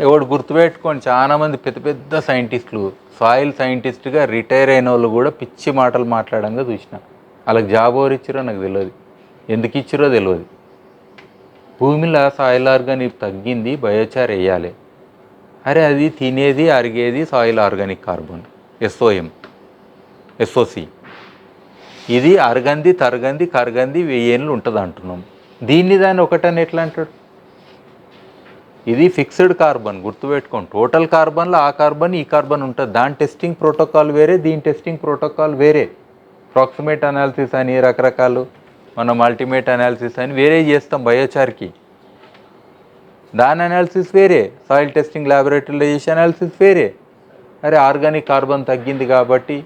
ఎవడు గుర్తుపెట్టుకోండి, చాలామంది పెద్ద పెద్ద సైంటిస్టులు, సాయిల్ సైంటిస్ట్గా రిటైర్ అయిన వాళ్ళు కూడా పిచ్చి మాటలు మాట్లాడంగా చూసిన. వాళ్ళకి జాబ్ ఎవరు ఇచ్చిరో నాకు తెలియదు, ఎందుకు ఇచ్చిరో తెలియదు. భూమిలో సాయిల్ ఆర్గానిక్ తగ్గింది, బయోచార్ వేయాలి. అరే అది తినేది అరిగేది soil organic carbon, SOM, SOC. ఇది అరగంది తరగంది కరగంది 1000 ఏళ్ళు ఉంటుంది అంటున్నాం. దాన్ని ఒకటని ఎట్లా అంటాడు? ఇది ఫిక్స్డ్ కార్బన్, గుర్తుపెట్టుకోండి. టోటల్ కార్బన్లో ఆ కార్బన్ ఈ కార్బన్ ఉంటుంది. దాని టెస్టింగ్ ప్రోటోకాల్ వేరే, దీని టెస్టింగ్ ప్రోటోకాల్ వేరే. ప్రాక్సిమేట్ అనాలిసిస్ అని రకరకాలు, మనం అల్టిమేట్ అనాలిసిస్ అని వేరే చేస్తాం బయోచార్కి. దాని అనాలిసిస్ వేరే, సాయిల్ టెస్టింగ్ ల్యాబొరేటరీలో చేసే అనాలిసిస్ వేరే. అరే ఆర్గానిక్ కార్బన్ తగ్గింది కాబట్టి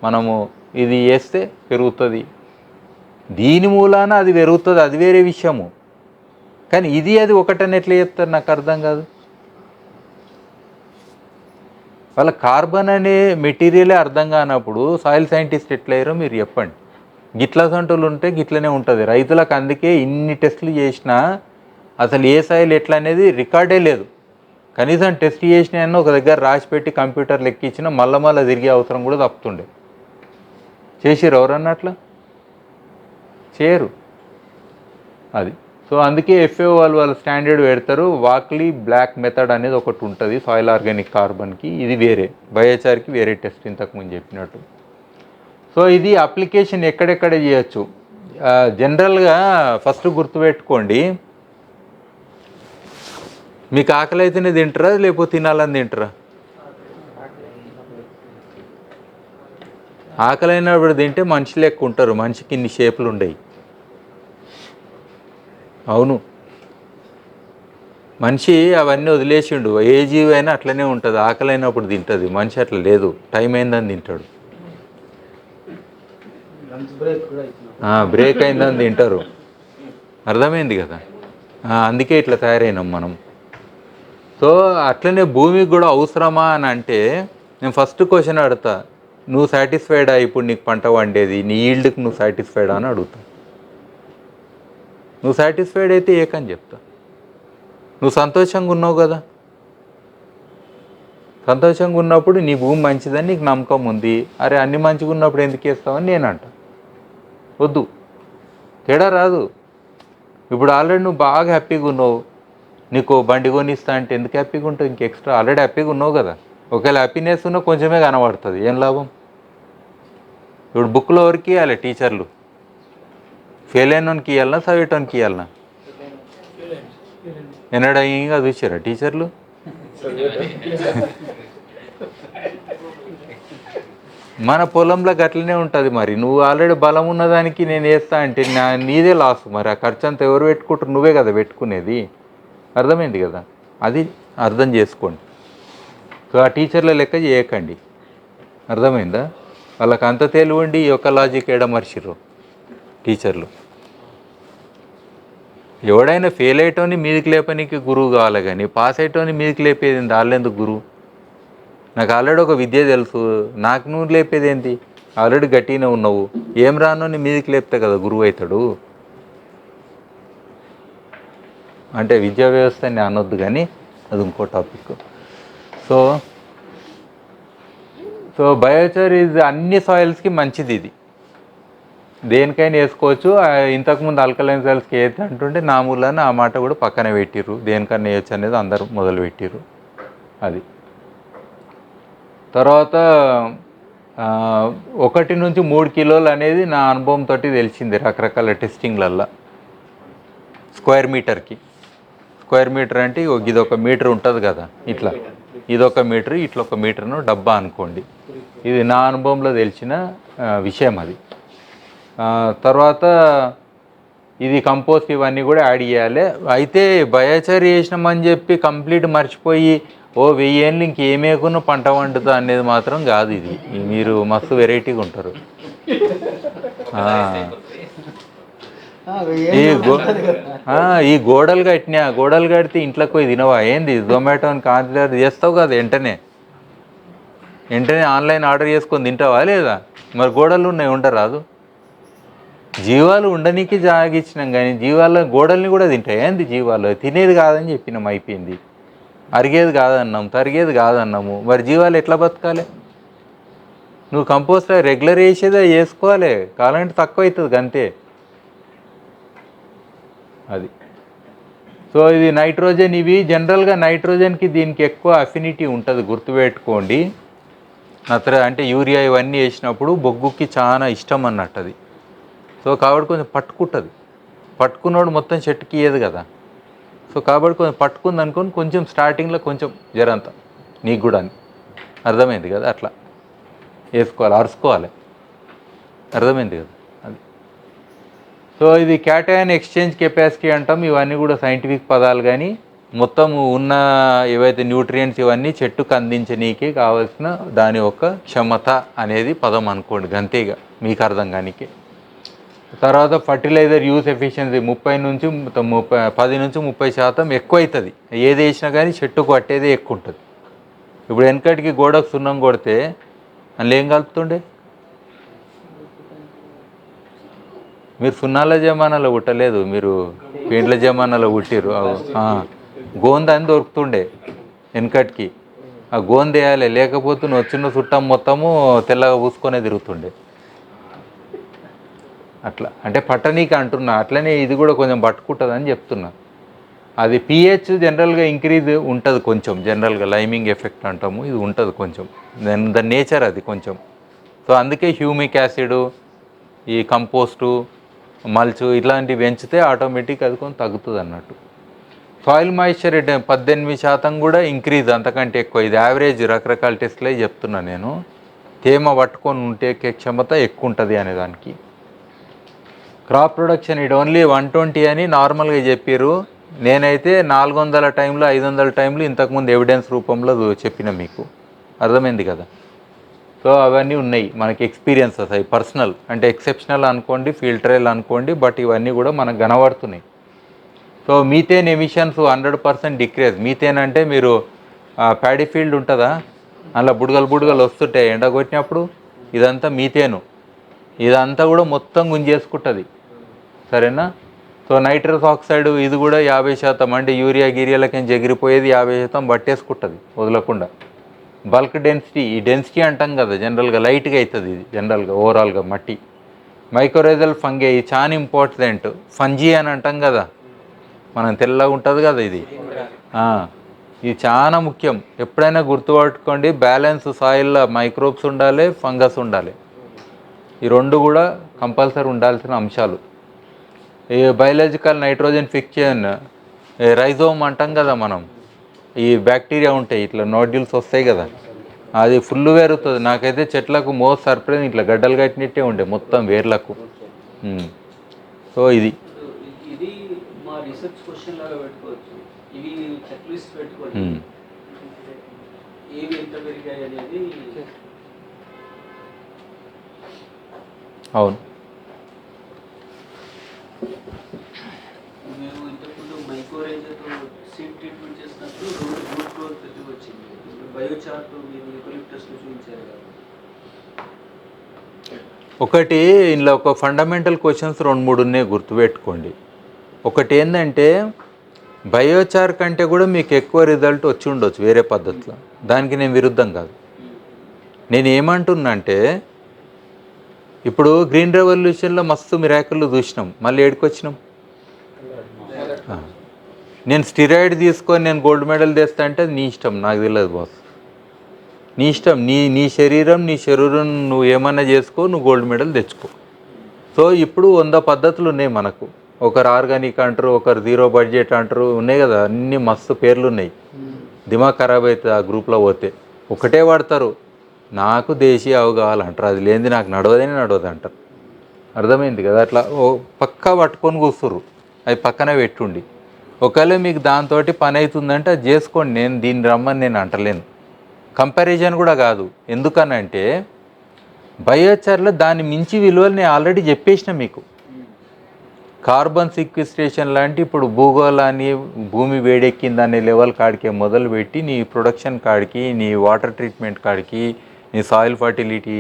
మనము ఇది వేస్తే పెరుగుతుంది, దీని మూలాన అది పెరుగుతుంది, అది వేరే విషయము. కానీ ఇది అది ఒకటని ఎట్లా చెప్తారు నాకు అర్థం కాదు. వాళ్ళ కార్బన్ అనే మెటీరియలే అర్థం కానప్పుడు సాయిల్ సైంటిస్ట్ ఎట్లయ్యారో మీరు చెప్పండి. గిట్ల సంటలు ఉంటే గిట్లనే ఉంటుంది. రైతులకు అందుకే ఇన్ని టెస్టులు చేసినా అసలు ఏ సాయిల్ ఎట్లా అనేది రికార్డే లేదు. కనీసం టెస్ట్ చేసినా ఒక దగ్గర రాసి పెట్టి కంప్యూటర్లు ఎక్కించినా మళ్ళీ తిరిగే అవసరం కూడా తప్పుతుండే. చేసిరు ఎవరన్నా అట్లా? చేయరు. అది సో అందుకే ఎఫ్ఏఓ వాళ్ళ స్టాండర్డ్ పెడతారు. వాక్లీ బ్లాక్ మెథడ్ అనేది ఒకటి ఉంటుంది సాయిల్ ఆర్గానిక్ కార్బన్కి, ఇది వేరే, బయోచార్కి వేరే టెస్ట్ ఇంతకుముందు చెప్పినట్టు. సో ఇది అప్లికేషన్ ఎక్కడెక్కడ చేయొచ్చు. జనరల్గా ఫస్ట్ గుర్తుపెట్టుకోండి, మీకు ఆకలి అయితేనే తింటారా లేకపోతే తినాలని తింటారా? ఆకలి అయినప్పుడు తింటే మనిషి లెక్క ఉంటారు, మనిషికి ఇన్ని షేపులు ఉండవు. అవును, మనిషి అవన్నీ వదిలేసిండు. ఏ జీవి అయినా అట్లనే ఉంటుంది, ఆకలి అయినప్పుడు తింటుంది. మనిషి అట్లా లేదు, టైం అయిందని తింటాడు, బ్రేక్ అయిందని తింటారు. అర్థమైంది కదా? అందుకే ఇట్లా తయారైనాం మనం. సో అట్లనే భూమికి కూడా అవసరమా అని అంటే నేను ఫస్ట్ క్వశ్చన్ అడుగుతా, నువ్వు సాటిస్ఫైడా? ఇప్పుడు నీకు పంట వండేది నీ ఈల్డ్కి నువ్వు సాటిస్ఫైడా అని అడుగుతా. నువ్వు సాటిస్ఫైడ్ అయితే ఏకని చెప్తా. నువ్వు సంతోషంగా ఉన్నావు కదా, సంతోషంగా ఉన్నప్పుడు నీ భూమి మంచిదని నీకు నమ్మకం ఉంది. అరే అన్ని మంచిగా ఉన్నప్పుడు ఎందుకు వేస్తావని నేను అంట. వద్దు, తేడా రాదు. ఇప్పుడు ఆల్రెడీ నువ్వు బాగా హ్యాపీగా ఉన్నావు, నీకు బండి కొనిస్తా అంటే ఎందుకు హ్యాపీగా ఉంటావు? ఇంక ఎక్స్ట్రా ఆల్రెడీ హ్యాపీగా ఉన్నావు కదా. ఒకవేళ హ్యాపీనెస్ ఉన్నా కొంచెమే కనబడుతుంది, ఏం లాభం? ఇప్పుడు బుక్లో ఎవరికి ఇవ్వాలి? టీచర్లు ఫెయిల్ అయినోనికి ఇవ్వాలన్నా చదివేటోనికి ఇవ్వాలన్నా? ఎన్నడగా చూసారా టీచర్లు? మన పొలంలో గట్లనే ఉంటుంది. మరి నువ్వు ఆల్రెడీ బలం ఉన్నదానికి నేను వేస్తా అంటే నీదే లాస్. మరి ఆ ఖర్చు అంతా ఎవరు పెట్టుకుంటారు? నువ్వే కదా పెట్టుకునేది. అర్థమైంది కదా? అది అర్థం చేసుకోండి. సో ఆ టీచర్ల లెక్క చేయకండి, అర్థమైందా? వాళ్ళకి అంత తెలివండి ఈ యొక్క లాజిక్ ఎడమర్చిర్రు టీచర్లు. ఎవడైనా ఫెయిల్ అయ్యేటోని మీదికి లేపనికి గురువు కావాలి, కానీ పాస్ అయ్యేటోని మీదికి లేపేది వాళ్ళెందుకు గురువు? నాకు ఆల్రెడీ ఒక విద్య తెలుసు, నాకు నువ్వు లేపేది ఏంటి? ఆల్రెడీ గట్టిగానే ఉన్నావు, ఏం రానో నీ మీదికి లేపితే కదా గురువు అవుతాడు. అంటే విద్యా వ్యవస్థ అని అనొద్దు, కానీ అది ఇంకో టాపిక్. సో బయోచార్ ఇది అన్ని సాయిల్స్కి మంచిది. ఇది దేనికైనా వేసుకోవచ్చు. ఇంతకుముందు ఆల్కలైన్ సాయిల్స్కి ఏదైతే అంటుంటే నా మూలాన ఆ మాట కూడా పక్కన పెట్టిర్రు, దేనికన్నా వేయచ్చు అనేది అందరూ మొదలు పెట్టిర్రు. అది తర్వాత 1 నుంచి 3 కిలోలు అనేది నా అనుభవంతో తెలిసింది రకరకాల టెస్టింగ్లల్లో. స్క్వేర్ మీటర్కి, స్క్వేర్ మీటర్ అంటే ఇదొక మీటర్ ఉంటుంది కదా, ఇట్లా ఇదొక మీటర్, ఇట్లా ఒక మీటర్ను డబ్బా అనుకోండి. ఇది నా అనుభవంలో తెలిసిన విషయం అది. తర్వాత ఇది కంపోస్ట్ ఇవన్నీ కూడా యాడ్ చేయాలి. అయితే బయోచార్ చేసినామని చెప్పి కంప్లీట్ మర్చిపోయి 1000 ఏళ్ళు ఇంకేమేకున్నా పంట వండుతా అనేది మాత్రం కాదు. ఇది మీరు మస్తు వెరైటీగా ఉంటారు. ఈ గోడలు కట్టినా, గోడలు కడితే ఇంట్లోకి పోయి తినవా ఏంది? జొమాటోని కాన్సిడర్ చేస్తావు కదా, వెంటనే ఆన్లైన్ ఆర్డర్ చేసుకొని తింటావా లేదా? మరి గోడలు ఉన్నాయి, ఉండరాదు? జీవాలు ఉండనీకి జాగిచ్చినాం, కానీ జీవాల గోడల్ని కూడా తింటాయి ఏంది? జీవాలు తినేది కాదని చెప్పినాం, అయిపోయింది. అరిగేది కాదన్నాం, తరిగేది కాదన్నాము. మరి జీవాలు ఎట్లా బతకాలి? నువ్వు కంపోస్ట్ రెగ్యులర్ వేసేదే వేసుకోవాలి, కావాలంటే తక్కువ అవుతుంది అంతే. అది. సో ఇది నైట్రోజన్, ఇవి జనరల్గా నైట్రోజన్కి దీనికి ఎక్కువ అఫినిటీ ఉంటుంది, గుర్తుపెట్టుకోండి. అంటే యూరియా ఇవన్నీ వేసినప్పుడు బొగ్గుకి చాలా ఇష్టం అన్నట్టు అది. సో కాబట్టి కొంచెం పట్టుకుంటుంది, పట్టుకున్నోడు మొత్తం చెట్టుకి ఇయ్యదు కదా. సో కాబట్టి కొంచెం పట్టుకుంది అనుకోని కొంచెం స్టార్టింగ్లో కొంచెం జరంత నీకు కూడా అని అర్థమైంది కదా, అట్లా వేసుకోవాలి, అరుచుకోవాలి. అర్థమైంది కదా అది. సో ఇది క్యాటయాన్ ఎక్స్చేంజ్ కెపాసిటీ అంటాం. ఇవన్నీ కూడా సైంటిఫిక్ పదాలు, కానీ మొత్తం ఉన్న ఏవైతే న్యూట్రియంట్స్ ఇవన్నీ చెట్టుకు అందించనీకి కావాల్సిన దాని యొక్క క్షమత అనేది పదం అనుకోండి, గంతేగా మీకు అర్థం కానీకి. తర్వాత ఫర్టిలైజర్ యూస్ ఎఫిషియన్సీ 10 నుంచి 30% ఎక్కువ అవుతుంది. ఏది వేసినా కానీ చెట్టుకు పట్టేదే ఎక్కువ ఉంటుంది. ఇప్పుడు వెనకటికి గోడకు సున్నం కొడితే అందులో ఏం కలుపుతుండే? మీరు సున్నాల జమానాలో పుట్టలేదు, మీరు పెయింట్ల జమానాలో పుట్టిరు. గోంద అని దొరుకుతుండే వెనకటికి, ఆ గోంద వేయాలి, లేకపోతే నువ్వు వచ్చిన చుట్టం మొత్తము తెల్లగా పూసుకొనే తిరుగుతుండే. అట్లా అంటే పట్టనీకి అంటున్నా. అట్లనే ఇది కూడా కొంచెం పట్టుకుంటుంది అని చెప్తున్నా. అది pH జనరల్గా ఇంక్రీజ్ ఉంటుంది కొంచెం, జనరల్గా లైమింగ్ ఎఫెక్ట్ అంటాము, ఇది ఉంటుంది కొంచెం, దాని నేచర్ అది కొంచెం. సో అందుకే హ్యూమిక్ యాసిడ్, ఈ కంపోస్టు, మల్చు ఇట్లాంటివి పెంచితే ఆటోమేటిక్ అది కొంచెం తగ్గుతుంది అన్నట్టు. సాయిల్ మాయిశ్చర్ 18% కూడా ఇంక్రీజ్, అంతకంటే ఎక్కువ. ఇది యావరేజ్, రకరకాల టెస్ట్లే చెప్తున్నా నేను. తేమ పట్టుకొని ఉంటే క్షమత ఎక్కువ ఉంటుంది అనేదానికి. క్రాప్ ప్రొడక్షన్ ఇది ఓన్లీ 120 అని నార్మల్గా చెప్పారు. నేనైతే 400 టైంలో 500 టైంలో ఇంతకుముందు ఎవిడెన్స్ రూపంలో చెప్పిన మీకు, అర్థమైంది కదా. సో అవన్నీ ఉన్నాయి మనకి ఎక్స్పీరియన్సెస్, అవి పర్సనల్, అంటే ఎక్సెప్షనల్ అనుకోండి, ఫీల్డ్ ట్రయల్ అనుకోండి, బట్ ఇవన్నీ కూడా మనకు కనబడుతున్నాయి. So methane emissions 100% decrease. Methane అంటే మీరు ప్యాడీ ఫీల్డ్ ఉంటుందా, అలా బుడగలు వస్తుంటాయి ఎండ కొట్టినప్పుడు, ఇదంతా మీథేను. ఇదంతా కూడా మొత్తం గుంజేసుకుంటుంది, సరేనా. సో నైట్రస్ ఆక్సైడ్ ఇది కూడా 50%, అంటే యూరియా గిరియాలకి ఎగిరిపోయేది 50% పట్టేసుకుంటుంది వదలకుండా. బల్క్ డెన్సిటీ, ఈ డెన్సిటీ అంటాం కదా జనరల్గా, లైట్గా అవుతుంది ఇది జనరల్గా ఓవరాల్గా మట్టి. మైక్రోరైజల్ ఫంగే, ఇది చాలా ఇంపార్టెంట్. ఫంజీ అని అంటాం కదా మనం, తెల్లగా ఉంటుంది కదా ఇది చాలా ముఖ్యం. ఎప్పుడైనా గుర్తుపట్టుకోండి, బ్యాలెన్స్ సాయిల్లో మైక్రోబ్స్ ఉండాలి, ఫంగస్ ఉండాలి. ఈ రెండు కూడా కంపల్సరీ ఉండాల్సిన అంశాలు. ఈ బయలాజికల్ నైట్రోజన్ ఫిక్షన్, రైజోమ్ అంటాం కదా మనం, ఈ బ్యాక్టీరియా ఉంటాయి, ఇట్లా నోడ్యూల్స్ వస్తాయి కదా, అది ఫుల్ పెరుగుతుంది. నాకైతే చెట్లకు మోస్ట్ సర్ప్రైజ్, ఇట్లా గడ్డలు కట్టినట్టే ఉండే మొత్తం వేర్లకు. సో ఇది అవును. ఒకటి ఇందులో ఒక ఫండమెంటల్ క్వశ్చన్స్ 2-3 ఉన్నాయి, గుర్తుపెట్టుకోండి. ఒకటి ఏంటంటే బయోచార్ కంటే కూడా మీకు ఎక్కువ రిజల్ట్ వచ్చి ఉండొచ్చు వేరే పద్ధతిలో, దానికి నేను విరుద్ధం కాదు. నేను ఏమంటున్నా అంటే, ఇప్పుడు గ్రీన్ రెవల్యూషన్లో మస్తు మిరాకిల్ చూసినాం, మళ్ళీ ఏడుకొచ్చినాం. నేను స్టిరాయిడ్ తీసుకొని నేను గోల్డ్ మెడల్ తెస్తా అంటే నీ ఇష్టం, నాకు తెలియదు బాస్, నీ ఇష్టం, నీ శరీరం నువ్వు ఏమన్నా చేసుకో, నువ్వు గోల్డ్ మెడల్ తెచ్చుకో. సో ఇప్పుడు 100 పద్ధతులు ఉన్నాయి మనకు. ఒకరు ఆర్గానిక్ అంటారు, ఒకరు జీరో బడ్జెట్ అంటారు, ఉన్నాయి కదా, అన్ని మస్తు పేర్లు ఉన్నాయి. దిమాగ్ ఖరాబ్ అవుతుంది ఆ గ్రూప్లో పోతే. ఒకటే వాడతారు, నాకు దేశీయ ఆవు కావాలంటారు, అది లేనిది నాకు నడవదు అంటారు. అర్థమైంది కదా. అట్లా పక్కా పట్టుకొని కూర్చుర్రు, అవి పక్కనే పెట్టుండి. ఒకవేళ మీకు దాంతో పని అవుతుందంటే అది చేసుకోండి, నేను దీన్ని రమ్మని నేను అంటలేను, కంపారిజన్ కూడా కాదు. ఎందుకనంటే బయోచార్లో దాన్ని మించి విలువలు నేను ఆల్రెడీ చెప్పేసిన మీకు. కార్బన్ సిక్విస్ట్రేషన్ లాంటి, ఇప్పుడు భూగోళాన్ని, భూమి వేడెక్కిందనే లెవెల్ కాడికే మొదలుపెట్టి నీ ప్రొడక్షన్ కాడికి, నీ వాటర్ ట్రీట్మెంట్ కాడికి, నీ సాయిల్ ఫర్టిలిటీ,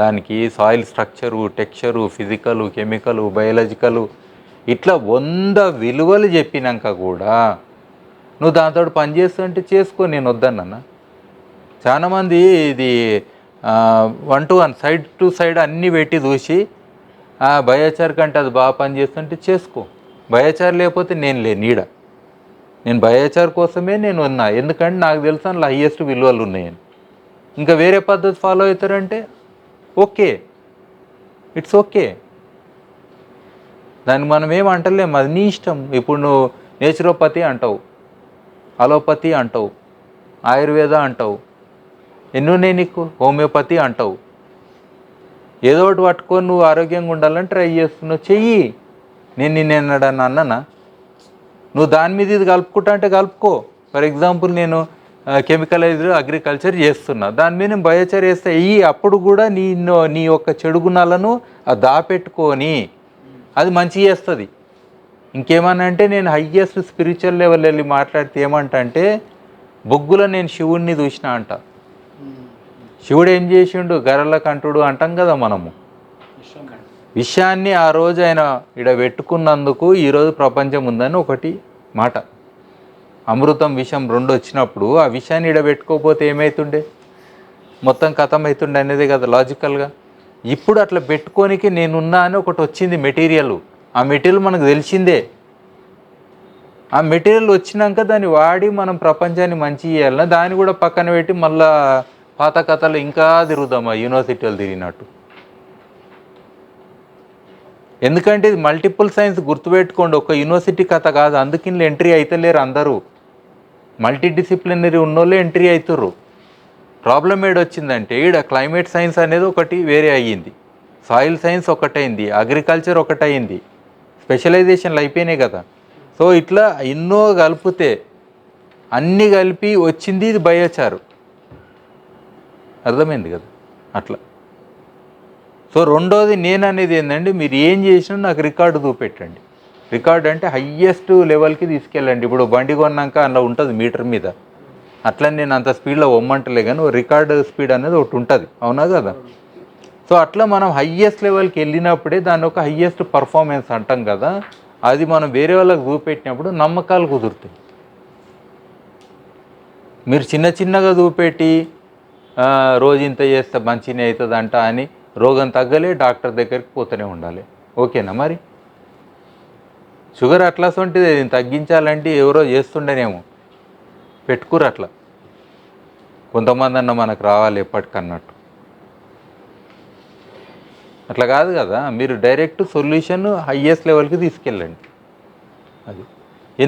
దానికి soil structure, texture, physical, chemical, biological, ఇట్లా 100 విలువలు చెప్పినాక కూడా నువ్వు దాంతో పని చేస్తుంటే చేసుకో, నేను వద్దన్నా. చాలామంది ఇది 1 to 1 సైడ్ టు సైడ్ అన్నీ పెట్టి చూసి బయోచార్ కంటే అది బాగా పని చేస్తుంటే చేసుకో. బయోచార్ లేకపోతే నేను నీడ. నేను బయోచార్ కోసమే నేను ఉన్నా, ఎందుకంటే నాకు తెలుసు అందులో హయ్యెస్ట్ విలువలు ఉన్నాయని. ఇంకా వేరే పద్ధతి ఫాలో అవుతారంటే ఓకే, ఇట్స్ ఓకే, దాన్ని మనం ఏం అంటలేము, అది నీ ఇష్టం. ఇప్పుడు నువ్వు నేచురోపతి అంటావు, అలోపతి అంటావు, ఆయుర్వేద అంటావు, ఎన్నున్నాయి నీకు, హోమియోపతి అంటావు. ఏదో ఒకటి పట్టుకొని నువ్వు ఆరోగ్యంగా ఉండాలని ట్రై చేస్తున్నావు, చెయ్యి. నేను నిన్నడన్నా అన్ననా? నువ్వు దాని మీద ఇది కలుపుకుంటా అంటే కలుపుకో. ఫర్ ఎగ్జాంపుల్ నేను కెమికలైజ్డ్ అగ్రికల్చర్ చేస్తున్నా, దాని మీద నేను బయోచార్ వేస్తే అప్పుడు కూడా నీ యొక్క చెడు గుణాలను దాపెట్టుకొని అది మంచిగా చేస్తుంది. ఇంకేమన్నా అంటే నేను హయ్యెస్ట్ స్పిరిచువల్ లెవెల్ వెళ్ళి మాట్లాడితే ఏమంటే బొగ్గులో నేను శివుణ్ణి చూసిన అంట. శివుడు ఏం చేసిండు, గరల కంఠుడు అంటాం కదా మనము. విషయాన్ని ఆ రోజు ఆయన ఇడ పెట్టుకున్నందుకు ఈరోజు ప్రపంచం ఉందని ఒకటి మాట. అమృతం విషం 2 వచ్చినప్పుడు ఆ విషయాన్ని ఇడ పెట్టుకోకపోతే ఏమవుతుండే, మొత్తం కథం అవుతుండే అనేది కదా లాజికల్గా. ఇప్పుడు అట్లా పెట్టుకోనికి నేనున్నా అని ఒకటి వచ్చింది మెటీరియల్. ఆ మెటీరియల్ మనకు తెలిసిందే. ఆ మెటీరియల్ వచ్చినాక దాన్ని వాడి మనం ప్రపంచాన్ని మంచి చేయాలన్నా దాన్ని కూడా పక్కన పెట్టి మళ్ళా పాత కథలు ఇంకా తిరుగుదాం ఆ యూనివర్సిటీలు తిరిగినట్టు. ఎందుకంటే ఇది మల్టిపుల్ సైన్స్, గుర్తుపెట్టుకోండి, ఒక యూనివర్సిటీ కథ కాదు. అందుకు ఇందులో ఎంట్రీ అవుతలేరు అందరూ. మల్టీ డిసిప్లినరీ ఉన్నోళ్ళే ఎంట్రీ అవుతుర్రు. ప్రాబ్లం ఏడొచ్చిందంటే ఈడ క్లైమేట్ సైన్స్ అనేది ఒకటి వేరే అయ్యింది, సాయిల్ సైన్స్ ఒకటైంది, అగ్రికల్చర్ ఒకటైంది, స్పెషలైజేషన్లు అయిపోయినాయి కదా. సో ఇట్లా ఎన్నో కలిపితే అన్నీ కలిపి వచ్చింది ఇది బయోచారు. అర్థమైంది కదా అట్లా. సో రెండోది నేను అనేది ఏంటంటే మీరు ఏం చేసినా నాకు రికార్డు చూపెట్టండి. రికార్డ్ అంటే హయ్యెస్ట్ లెవెల్కి తీసుకెళ్ళండి. ఇప్పుడు బండి కొన్నాక అందులో ఉంటుంది మీటర్ మీద, అట్లని నేను అంత స్పీడ్లో వమ్మంటలే, కానీ రికార్డు స్పీడ్ అనేది ఒకటి ఉంటుంది, అవునా కదా. సో అట్లా మనం హయ్యెస్ట్ లెవెల్కి వెళ్ళినప్పుడే దాన్ని ఒక హయ్యెస్ట్ పర్ఫార్మెన్స్ అంటాం కదా. అది మనం వేరే వాళ్ళకి చూపెట్టినప్పుడు నమ్మకాలు కుదురుతాయి. మీరు చిన్న చిన్నగా చూపెట్టి రోజు ఇంత చేస్తే మంచిగా అవుతుందంట అని రోగం తగ్గలే, డాక్టర్ దగ్గరికి పోతూనే ఉండాలి. ఓకేనా మరి? షుగర్ అట్లా ఉంటుంది, తగ్గించాలంటే ఎవరో చేస్తుండేనేమో, పెట్టుకురు అట్లా. కొంతమంది అన్న మనకు రావాలి ఎప్పటికన్నట్టు. అట్లా కాదు కదా, మీరు డైరెక్ట్ సొల్యూషన్ హయ్యెస్ట్ లెవెల్కి తీసుకెళ్ళండి. అది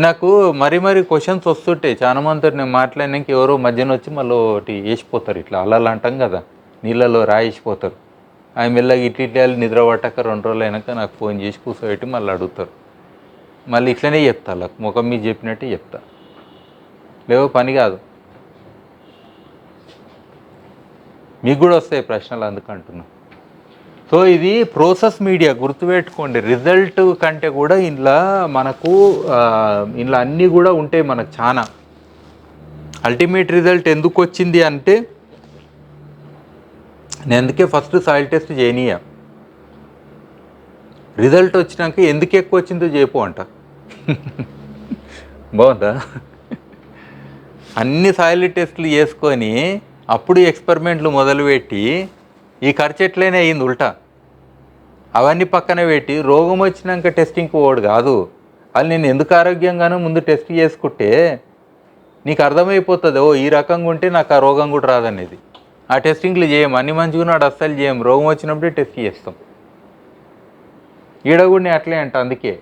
నాకు మరీ క్వశ్చన్స్ వస్తుంటాయి చాలా మందితో నేను మాట్లాడినాక. ఎవరో మధ్యన వచ్చి మళ్ళీ ఒకటి వేసిపోతారు, ఇట్లా అలలు అంటాం కదా, నీళ్ళలో రాయేసిపోతారు. ఆయన మెల్లగా ఇట్లా నిద్ర పట్టక 2 రోజులు అయినాక నాకు ఫోన్ చేసి కూర్చోబెట్టి మళ్ళీ అడుగుతారు. మళ్ళీ ఇట్లనే చెప్తా, అలా ముఖం మీద చెప్పినట్టే చెప్తా, లేవో పని కాదు. మీకు కూడా వస్తాయి ప్రశ్నలు, అందుకంటున్నా. సో ఇది ప్రోసెస్ మీడియా, గుర్తుపెట్టుకోండి. రిజల్ట్ కంటే కూడా ఇందులో మనకు ఇందులో అన్నీ కూడా ఉంటాయి మనకు చాలా. అల్టిమేట్ రిజల్ట్ ఎందుకు వచ్చింది అంటే నేను అందుకే ఫస్ట్ సాయిల్ టెస్ట్ చేయనీయా. రిజల్ట్ వచ్చినాక ఎందుకు ఎక్కువ వచ్చిందో చెప్పు అంట. బాగుందా? అన్ని సాయిల్ టెస్టులు చేసుకొని అప్పుడు ఎక్స్పెరిమెంట్లు మొదలుపెట్టి ఈ ఖర్చు ఎట్లయినా అయ్యింది ఉల్టా. అవన్నీ పక్కన పెట్టి రోగం వచ్చినాక టెస్టింగ్కి పోడు కాదు. అది నేను ఎందుకు ఆరోగ్యంగానో ముందు టెస్ట్ చేసుకుంటే నీకు అర్థమైపోతుంది, ఓ ఈ రకంగా ఉంటే నాకు ఆ రోగం కూడా రాదనేది. ఆ టెస్టింగ్లు చేయం, అన్ని మంచిగా నాడు అస్సలు చేయం, రోగం వచ్చినప్పుడే టెస్ట్ చేస్తాం. ఈడ కూడా నేను అట్లే అంట. అందుకే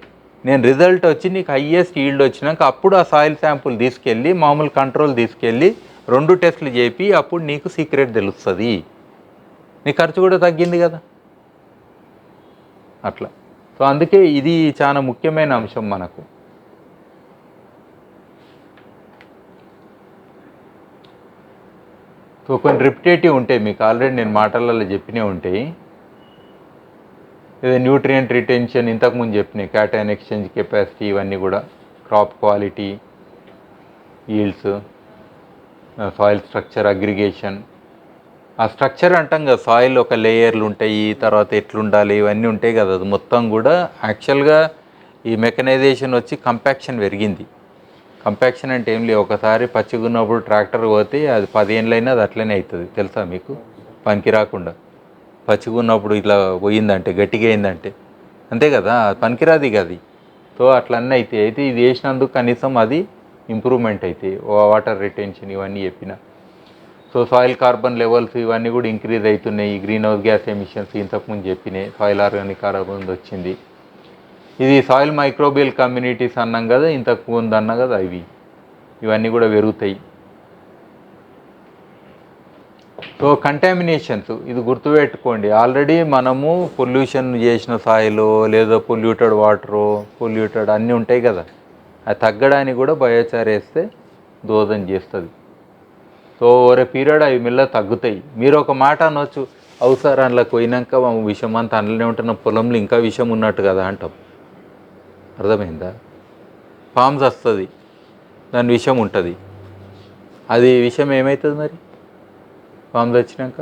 నేను రిజల్ట్ వచ్చి నీకు హయ్యెస్ట్ ఈల్డ్ వచ్చినాక అప్పుడు ఆ సాయిల్ శాంపుల్ తీసుకెళ్ళి మామూలు కంట్రోల్ తీసుకెళ్ళి 2 టెస్టులు చేపి అప్పుడు నీకు సీక్రెట్ తెలుస్తుంది. నీ ఖర్చు కూడా తగ్గింది కదా అట్లా. సో అందుకే ఇది చాలా ముఖ్యమైన అంశం మనకు. సో కొన్ని రిపిటేటివ్ ఉంటాయి, మీకు ఆల్రెడీ నేను మాటలలో చెప్పినవి ఉంటాయి. ఏదో న్యూట్రియంట్ రిటెన్షన్ ఇంతకుముందు చెప్పినాయి, క్యాటైన్ ఎక్స్చేంజ్ కెపాసిటీ, ఇవన్నీ కూడా crop quality, yields, soil structure, aggregation. ఆ స్ట్రక్చర్ అంటాం కదా, సాయిల్ ఒక లేయర్లు ఉంటాయి, తర్వాత ఎట్లుండాలి ఇవన్నీ ఉంటాయి కదా. అది మొత్తం కూడా యాక్చువల్గా ఈ మెకనైజేషన్ వచ్చి కంపాక్షన్ పెరిగింది. కంపాక్షన్ అంటే ఏం లేదు, ఒకసారి పచ్చిగా ఉన్నప్పుడు ట్రాక్టర్ పోతే అది 10 ఏళ్ళైనా అది అట్లనే అవుతుంది, తెలుసా మీకు? పనికి రాకుండా పచ్చిగా ఉన్నప్పుడు ఇట్లా పోయిందంటే, గట్టిగా అయిందంటే అంతే కదా, పనికిరాదు ఇక అది. సో అట్లన్నీ అయితే ఇది వేసినందుకు కనీసం అది ఇంప్రూవ్మెంట్ అయితే, వాటర్ రిటెన్షన్ ఇవన్నీ చెప్పిన. సో సాయిల్ కార్బన్ లెవెల్స్ ఇవన్నీ కూడా ఇంక్రీజ్ అవుతున్నాయి, గ్రీన్ హౌస్ గ్యాస్ ఎమిషన్స్ ఇంతకుముందు చెప్పినాయి, సాయిల్ ఆర్గానిక్ కార్బన్ వచ్చింది. ఇది సాయిల్ మైక్రోబియల్ కమ్యూనిటీస్ అన్నాం కదా, ఇంతకు ముందు అన్నా కదా, ఇవన్నీ కూడా పెరుగుతాయి. సో కంటామినేషన్స్ ఇది గుర్తుపెట్టుకోండి, ఆల్రెడీ మనము పొల్యూషన్ చేసిన సాయిల్ లేదా పొల్యూటెడ్ వాటరు పొల్యూటెడ్ అన్నీ ఉంటాయి కదా, అది తగ్గడానికి కూడా బయోచార్ వేస్తే దోహదం చేస్తుంది. సో ఓరే పీరియడ్ అవి మెల్ల తగ్గుతాయి. మీరు ఒక మాట అనొచ్చు, అవుసార్ అందులోకి పోయినాక విషం అంతా అందులోనే ఉంటున్న పొలంలో ఇంకా విషం ఉన్నట్టు కదా అంటాం. అర్థమైందా? పామ్స్ వస్తుంది, దాని విషం ఉంటుంది, అది విషం ఏమవుతుంది మరి పామ్స్ వచ్చినాక?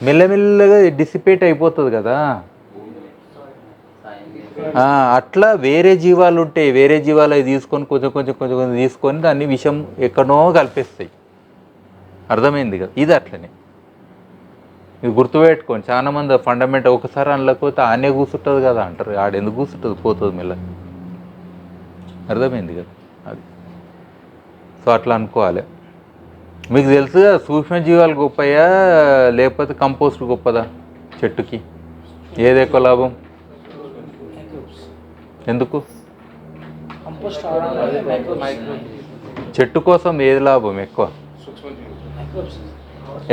మెల్లమెల్లగా డిసిపేట్ అయిపోతుంది కదా. అట్లా వేరే జీవాలు ఉంటాయి, వేరే జీవాలు అవి తీసుకొని కొంచెం కొంచెం కొంచెం కొంచెం తీసుకొని దాన్ని విషం ఎక్కడనో కలిపేస్తాయి. అర్థమైంది కదా, ఇది అట్లనే. ఇది గుర్తుపెట్టుకోండి, చాలామంది ఫండమెంటల్ ఒకసారి అనలేకపోతే ఆనే కూర్చుంటుంది కదా అంటారు, ఆడెందుకు కూర్చుంటుంది, పోతుంది మెల్ల. అర్థమైంది కదా అది. సో అట్లా అనుకోవాలి. మీకు తెలుసు కదా సూక్ష్మజీవాలు గొప్పయా లేకపోతే కంపోస్ట్ గొప్పదా చెట్టుకి? ఏది ఎక్కువ లాభం? ఎందుకు? చెట్టు కోసం ఏది లాభం ఎక్కువ?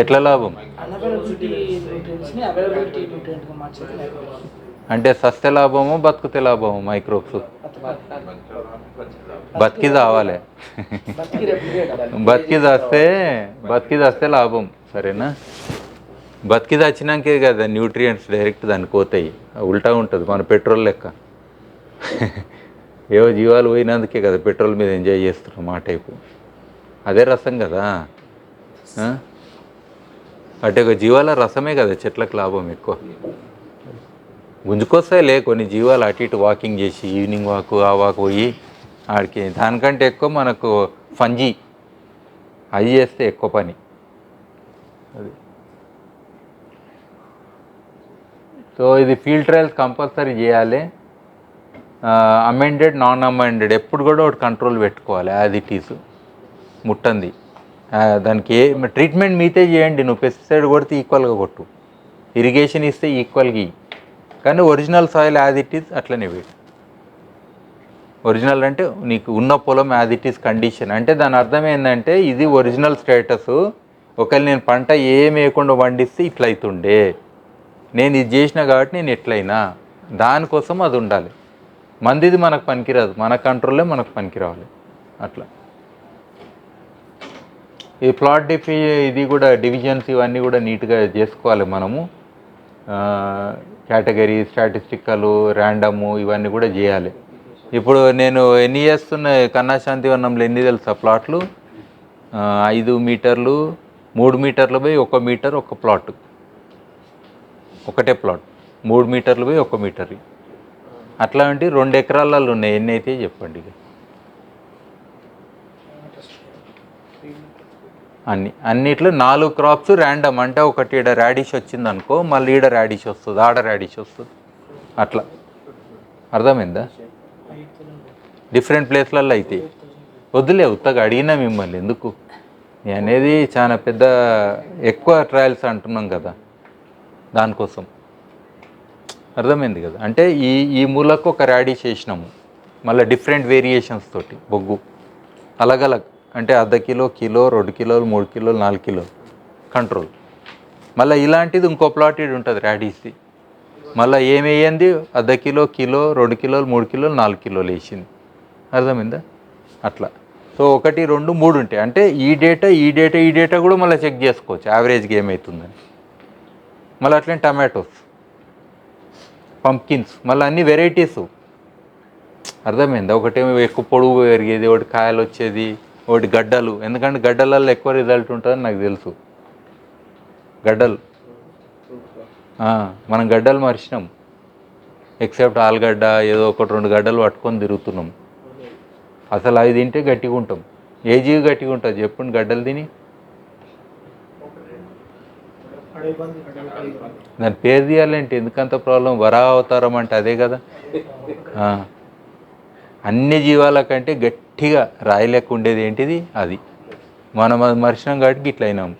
ఎట్లా లాభం అంటే? సస్తే లాభము బతుకుతే లాభము? మైక్రోబ్స్ బతికి రావాలి, బతికి వస్తే లాభం, సరేనా? బతికి వచ్చినాకే కదా న్యూట్రియంట్స్ డైరెక్ట్ దానికి పోతాయి, ఉల్టా ఉంటుంది మన పెట్రోల్ లెక్క. ఏవో జీవాలు పోయినందుకే కదా పెట్రోల్ మీద ఎంజాయ్ చేస్తున్నాం మా టైపు. అదే రసం కదా, అంటే ఒక జీవాల రసమే కదా చెట్లకు లాభం ఎక్కువ. గుంజుకొస్తాయిలే కొన్ని జీవాలు అటు ఇటు వాకింగ్ చేసి, ఈవినింగ్ వాక్ ఆ వాక్ పోయి ఆడికి, దానికంటే ఎక్కువ మనకు ఫంజీ అవి చేస్తే ఎక్కువ పని అది. సో ఇది ఫీల్డ్ ట్రయల్స్ కంపల్సరీ చేయాలి. అమెండెడ్ నాన్ అమెండెడ్ ఎప్పుడు కూడా ఒకటి కంట్రోల్ పెట్టుకోవాలి, యాజ్ ఇట్ ఈస్ ముట్టంది. దానికి ఏ ట్రీట్మెంట్ మీతే చేయండి, నువ్వు పెస్టిసైడ్ కొడితే ఈక్వల్గా కొట్టు, ఇరిగేషన్ ఇస్తే ఈక్వల్గా, కానీ original soil as it is అట్లనే పెట్టు. ఒరిజినల్ అంటే నీకు ఉన్న పొలం యాజ్ ఇట్ ఈస్ కండిషన్ అంటే దాని అర్థం ఏంటంటే ఇది ఒరిజినల్ స్టేటస్. ఒకవేళ నేను పంట ఏం వేయకుండా పండిస్తే ఇట్లా అవుతుండే, నేను ఇది చేసిన కాబట్టి నేను ఎట్లయినా, దానికోసం అది ఉండాలి. మందిది మనకు పనికిరాదు, మన కంట్రోలే మనకు పనికిరావాలి అట్లా. ఈ ప్లాట్ ఇది కూడా డివిజన్స్ ఇవన్నీ కూడా నీట్గా చేసుకోవాలి మనము. కేటగిరీ, స్టాటిస్టికలు, ర్యాండము ఇవన్నీ కూడా చేయాలి. ఇప్పుడు నేను ఎన్ని చేస్తున్న కన్నాశాంతివనంలో ఎన్ని తెలుసా ప్లాట్లు? 5 మీటర్లు 3 మీటర్లు పోయి 1 మీటర్ 1 ప్లాట్, ఒకటే ప్లాట్ 3 మీటర్లు పోయి 1 మీటర్. అట్లాంటి 2 ఎకరాలలో ఉన్నాయి, ఎన్ని అయితే చెప్పండి. ఇక అన్నిట్లో 4 క్రాప్స్ ర్యాండమ్, అంటే ఒకటి ఈడ ర్యాడిష్ వచ్చింది అనుకో, మళ్ళీ ఈడ ర్యాడిష్ వస్తుంది, ఆడ ర్యాడిష్ వస్తుంది, అట్లా. అర్థమైందా? డిఫరెంట్ ప్లేస్లలో అయితే వద్దులే, ఉత్తగా అడిగినా మిమ్మల్ని ఎందుకు అనేది, చాలా పెద్ద ఎక్కువ ట్రయల్స్ అంటున్నాం కదా దానికోసం. అర్థమైంది కదా, అంటే ఈ మూలకు ఒక ర్యాడిష్ వేసినాము, మళ్ళీ డిఫరెంట్ వేరియేషన్స్ తోటి బొగ్గు అలగలగ్, అంటే ½ కిలో, కిలో, 2 కిలోలు, 3 కిలోలు, 4 కిలోలు కంట్రోల్. మళ్ళీ ఇలాంటిది ఇంకో ప్లాట్ ఇది ఉంటుంది ర్యాడిష్ది, మళ్ళీ ఏమి వేయండి, ½ కిలో, కిలో, 2 కిలోలు, 3 కిలోలు, 4 కిలోలు వేసింది. అర్థమైందా? అట్లా. సో 1, 2, 3 ఉంటాయి, అంటే ఈ డేటా కూడా మళ్ళీ చెక్ చేసుకోవచ్చు యావరేజ్గా ఏమవుతుందని. మళ్ళీ అట్లనే టమాటోస్, పంప్కిన్స్, మళ్ళీ అన్ని వెరైటీస్. అర్థమైందా? ఒకటేమో ఎక్కువ పొడుగు పెరిగేది, ఒకటి కాయలు వచ్చేది, ఒకటి గడ్డలు. ఎందుకంటే గడ్డలలో ఎక్కువ రిజల్ట్ ఉంటుందని నాకు తెలుసు. గడ్డలు మనం గడ్డలు మర్చినాం. ఎక్సెప్ట్ ఆలుగడ్డ ఏదో ఒకటి 2 గడ్డలు పట్టుకొని తిరుగుతున్నాం. అసలు అవి తింటే గట్టిగా ఉంటాం. ఏ జీవి గట్టిగా ఉంటుంది చెప్పండి గడ్డలు తిని? దాని పేరు తీయాలంటే ఎందుకంత ప్రాబ్లం? వరాహ అవతారం అంటే అదే కదా. అన్ని జీవాల కంటే గట్టిగా రాయి లెక్క ఉండేది ఏంటిది? అది. మనం అది మర్చినాం కాబట్టి ఇట్లా అయినాం.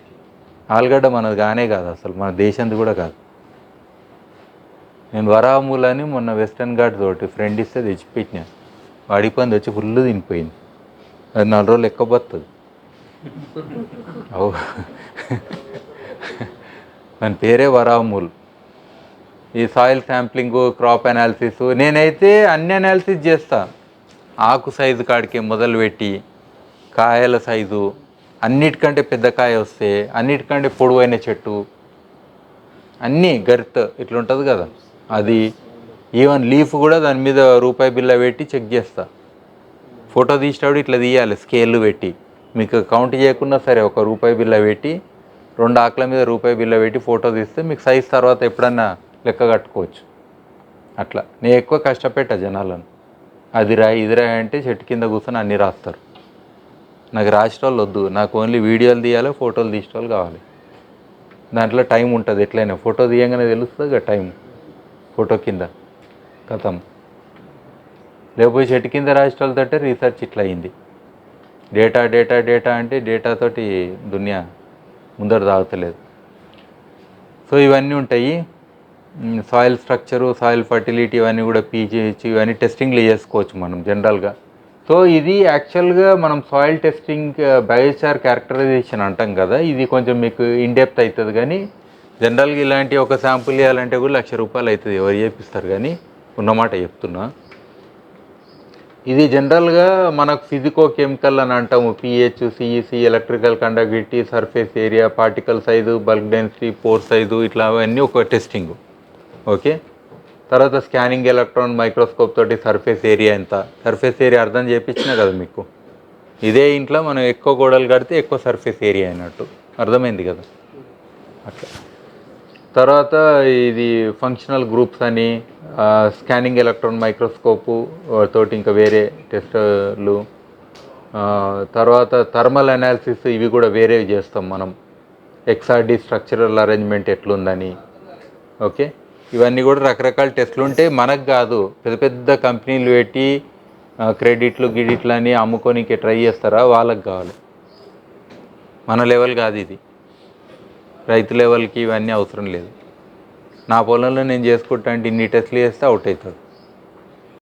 ఆలుగడ్డ మనది కానే కాదు, అసలు మన దేశంది కూడా కాదు. నేను వరాహమూలని మొన్న వెస్టర్న్ ఘాట్ తోటి ఫ్రెండ్ ఇస్తే తెచ్చిపెట్టినా. వాడి పంది వచ్చి ఫుల్ తినిపోయింది. అది 4 రోజులు ఎక్కబోతుంది. అవు దాని పేరే వరాహమూల్. ఈ సాయిల్ శాంప్లింగు, క్రాప్ అనాలిసిస్, నేనైతే అన్ని అనాలిసిస్ చేస్తా. ఆకు సైజు కాడికి మొదలుపెట్టి కాయల సైజు, అన్నిటికంటే పెద్ద కాయ వస్తే అన్నిటికంటే పొడవైన చెట్టు, అన్నీ గరిత ఇట్లా ఉంటుంది కదా అది. ఈవెన్ లీఫ్ కూడా దాని మీద రూపాయి బిల్ల పెట్టి చెక్ చేస్తా. ఫోటో తీసేటప్పుడు ఇట్లా తీయాలి స్కేల్ పెట్టి. మీకు కౌంట్ చేయకుండా సరే ఒక రూపాయి బిల్ల పెట్టి 2 ఆకుల మీద రూపాయి బిల్ల పెట్టి ఫోటో తీస్తే మీకు సైజ్ తర్వాత ఎప్పుడన్నా లెక్క కట్టుకోవచ్చు. అట్లా నేను ఎక్కువ కష్టపెట్టా జనాలను. అది రాయి ఇది రాయి అంటే చెట్టు కింద కూర్చొని అన్నీ రాస్తారు. నాకు రాసేటోళ్ళు వద్దు, నాకు ఓన్లీ వీడియోలు తీయాలి, ఫోటోలు తీసేటోళ్ళు కావాలి. దాంట్లో టైం ఉంటుంది ఎట్లయినా. ఫోటో తీయంగానే తెలుస్తుంది కదా టైం, ఫోటో కింద కథం. లేకపోతే చెట్టు కింద రాసేటోళ్ళతో రీసెర్చ్ ఇట్లా అయింది. డేటా డేటా డేటా అంటే డేటాతోటి దునియా ముందర తాగుతలేదు. సో ఇవన్నీ ఉంటాయి. సాయిల్ స్ట్రక్చరు, సాయిల్ ఫర్టిలిటీ ఇవన్నీ కూడా పీజీహెచ్ ఇవన్నీ టెస్టింగ్లు చేసుకోవచ్చు మనం జనరల్గా. సో ఇది యాక్చువల్గా మనం సాయిల్ టెస్టింగ్ బయోచార్ క్యారెక్టరైజేషన్ అంటాం కదా, ఇది కొంచెం మీకు ఇన్డెప్త్ అవుతుంది. కానీ జనరల్గా ఇలాంటి ఒక శాంపుల్ ఇవ్వాలంటే కూడా ₹1,00,000 అవుతుంది. ఎవరు చేపిస్తారు? కానీ ఉన్నమాట చెప్తున్నా. ఇది జనరల్గా మనకు ఫిజికో కెమికల్ అని అంటాము. pH, CEC, electrical conductivity, surface area, particle size, bulk density, pore size, ఇట్లా అవన్నీ ఒక టెస్టింగ్. ఓకే. తర్వాత స్కానింగ్ ఎలక్ట్రాన్ మైక్రోస్కోప్ తోటి సర్ఫేస్ ఏరియా ఎంత, సర్ఫేస్ ఏరియా అర్థం చేయించినా కదా మీకు. ఇదే ఇంట్లో మనం ఎక్కువ గోడలు కడితే ఎక్కువ సర్ఫేస్ ఏరియా అయినట్టు అర్థమైంది కదా అట్లా. తర్వాత ఇది ఫంక్షనల్ గ్రూప్స్ అని, స్కానింగ్ ఎలక్ట్రాన్ మైక్రోస్కోపు తోటి ఇంకా వేరే టెస్టులు. తర్వాత థర్మల్ అనాలిసిస్, ఇవి కూడా వేరేవి చేస్తాం మనం. XRD స్ట్రక్చరల్ అరేంజ్మెంట్ ఎట్లుందని. ఓకే. ఇవన్నీ కూడా రకరకాల టెస్టులు ఉంటాయి. మనకు కాదు, పెద్ద పెద్ద కంపెనీలు పెట్టి క్రెడిట్లు గిడిట్లు అని అమ్ముకోనికి ట్రై చేస్తారా, వాళ్ళకి కావాలి. మన లెవెల్ కాదు ఇది, రైతు లెవెల్కి ఇవన్నీ అవసరం లేదు. నా పొలంలో నేను చేసుకుంటా అంటే ఇన్ని టెస్టులు చేస్తే అవుట్ అవుతుంది.